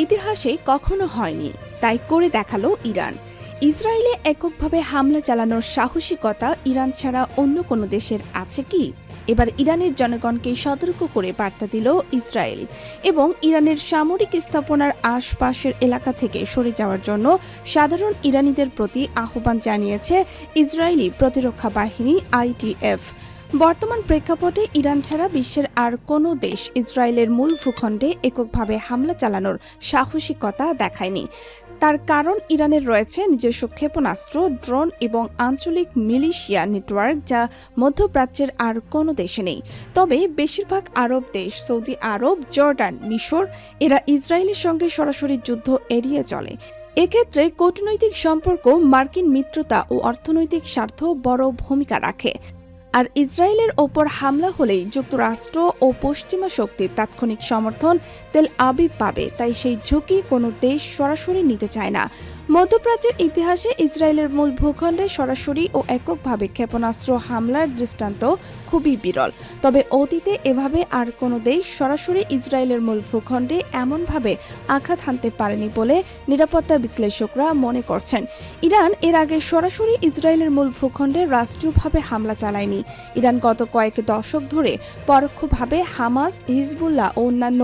ইতিহাসে কখনো হয়নি, তাই করে দেখালো ইরান। ইসরায়েলে এককভাবে হামলা চালানোর সাহসিকতা ইরান ছাড়া অন্য কোনো দেশের আছে কি? এবার ইরানের জনগণকে সতর্ক করে বার্তা দিল ইসরায়েল এবং ইরানের সামরিক স্থাপনার আশপাশের এলাকা থেকে সরে যাওয়ার জন্য সাধারণ ইরানিদের প্রতি আহ্বান জানিয়েছে ইসরায়েলি প্রতিরক্ষা বাহিনী IDF। বর্তমান প্রেক্ষাপটে ইরান ছাড়া বিশ্বের আর কোনো দেশ ইসরায়েলের মূল ভূখণ্ডে এককভাবে হামলা চালানোর সাহসিকতা দেখায়নি। তার কারণ ইরানের রয়েছে নিজস্ব ক্ষেপণাস্ত্র, ড্রোন এবং আঞ্চলিক মিলিশিয়া নেটওয়ার্ক, যা মধ্যপ্রাচ্যের আর কোনো দেশে নেই। তবে বেশিরভাগ আরব দেশ, সৌদি আরব, জর্ডান, মিশর, এরা ইসরায়েলের সঙ্গে সরাসরি যুদ্ধ এড়িয়ে চলে। এক্ষেত্রে কূটনৈতিক সম্পর্ক, মার্কিন মিত্রতা ও অর্থনৈতিক স্বার্থ বড় ভূমিকা রাখে। আর ইসরায়েলের ওপর হামলা হলেই যুক্তরাষ্ট্র ও পশ্চিমা শক্তির তাৎক্ষণিক সমর্থন তেল আবিব পাবে, তাই সেই ঝুঁকি কোনো দেশ সরাসরি নিতে চায় না। মধ্যপ্রাচ্যের ইতিহাসে ইসরায়েলের মূল ভূখণ্ডে সরাসরি ও এককভাবে ক্ষেপণাস্ত্র হামলার দৃষ্টান্ত খুবই বিরল। তবে অতীতে এভাবে আর কোনো দেশ সরাসরি ইসরায়েলের মূল ভূখণ্ডে এমনভাবে আঘাত হানতে পারেনি বলে নিরাপত্তা বিশ্লেষকরা মনে করছেন। ইরান এর আগে সরাসরি ইসরায়েলের মূল ভূখণ্ডে রাষ্ট্রীয়ভাবে হামলা চালায়নি। ইরান গত কয়েক দশক ধরে পরোক্ষভাবে হামাস, হিজবুল্লাহ ও অন্যান্য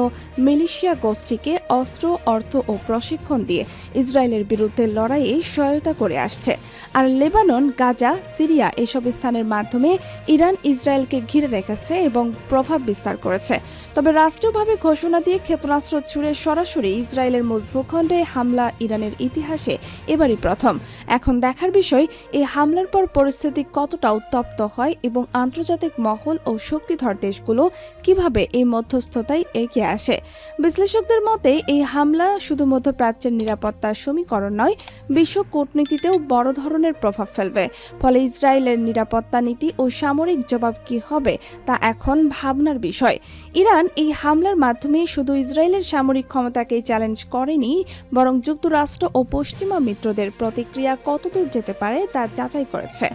মিলিশিয়া গোষ্ঠীকে অস্ত্র, অর্থ ও প্রশিক্ষণ দিয়ে ইসরায়েলের বিরুদ্ধে লড়াইয়ে সহায়তা করে আসছে। আর লেবানন, গাজা, সিরিয়া এসব স্থানের মাধ্যমে ইরান ইসরায়েলকে ঘিরে রেখেছে এবং প্রভাব বিস্তার করেছে। তবে রাষ্ট্রীয়ভাবে ঘোষণা দিয়ে ক্ষেপণাস্ত্র ছুড়ে সরাসরি ইসরায়েলের মূল ভূখণ্ডে হামলা ইরানের ইতিহাসে এবারই প্রথম। এখন দেখার বিষয়, এই হামলার পর পরিস্থিতি কতটা উত্তপ্ত হয় এবং আন্তর্জাতিক মহল ও শক্তিধর দেশগুলো কিভাবে এই মধ্যস্থতায় এগিয়ে আসে। বিশ্লেষকদের মতে এই হামলা শুধু মধ্যপ্রাচ্যের নিরাপত্তার সমীকরণ নয়, বিশ্ব কূটনীতিতেও বড় ধরনের প্রভাব ফেলবে। ফলে ইসরায়েলের নিরাপত্তা নীতি ও সামরিক জবাব কি হবে তা এখন ভাবনার বিষয়। ইরান এই হামলার মাধ্যমে শুধু ইসরায়েলের সামরিক ক্ষমতাকেই চ্যালেঞ্জ করেনি, বরং যুক্তরাষ্ট্র ও পশ্চিমা মিত্রদের প্রতিক্রিয়া কতদূর যেতে পারে তা যাচাই করেছে।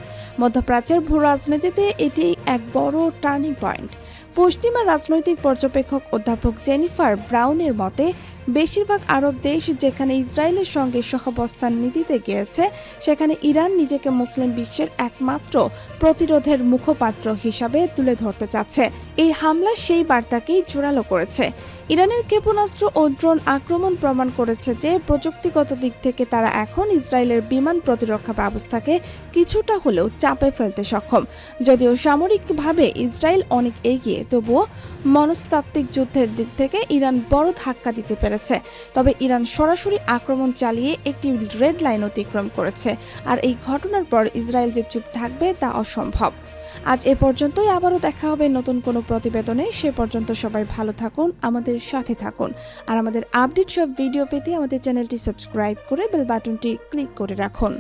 মধ্যপ্রাচ্যের ভূ রাজনীতিতে এটি এক বড় টার্নিং পয়েন্ট। পশ্চিমা রাজনৈতিক পর্যবেক্ষক অধ্যাপক জেনিফার ব্রাউনের মতে, বেশিরভাগ আরব দেশ যেখানে ইসরায়েলের সঙ্গে সহাবস্থান নীতিতে গিয়েছে, সেখানে ইরান নিজেকে মুসলিম বিশ্বের একমাত্র প্রতিরোধের মুখপাত্র হিসাবে তুলে ধরতে চাচ্ছে। এই হামলা সেই বার্তাকেই জোরালো করেছে। ইরানের ক্ষেপণাস্ত্র ও ড্রোন আক্রমণ প্রমাণ করেছে যে প্রযুক্তিগত দিক থেকে তারা এখন ইসরায়েলের বিমান প্রতিরক্ষা ব্যবস্থাকে কিছুটা হলেও চাপে ফেলতে সক্ষম। যদিও সামরিকভাবে ইসরায়েল অনেক এগিয়ে, তবুও মনস্তাত্ত্বিক যুদ্ধের দিক থেকে ইরান বড় ধাক্কা দিতে পেরেছে। তবে ইরান সরাসরি আক্রমণ চালিয়ে একটি রেড লাইন অতিক্রম করেছে, আর এই ঘটনার পর ইসরায়েল যে চুপ থাকবে তা অসম্ভব। আজ এ পর্যন্তই, আবারও দেখা হবে নতুন কোনো প্রতিবেদনে। সে পর্যন্ত সবাই ভালো থাকুন, আমাদের সাথে থাকুন, আর আমাদের আপডেট সব ভিডিও পেতে আমাদের চ্যানেলটি সাবস্ক্রাইব করে বেল বাটনটি ক্লিক করে রাখুন।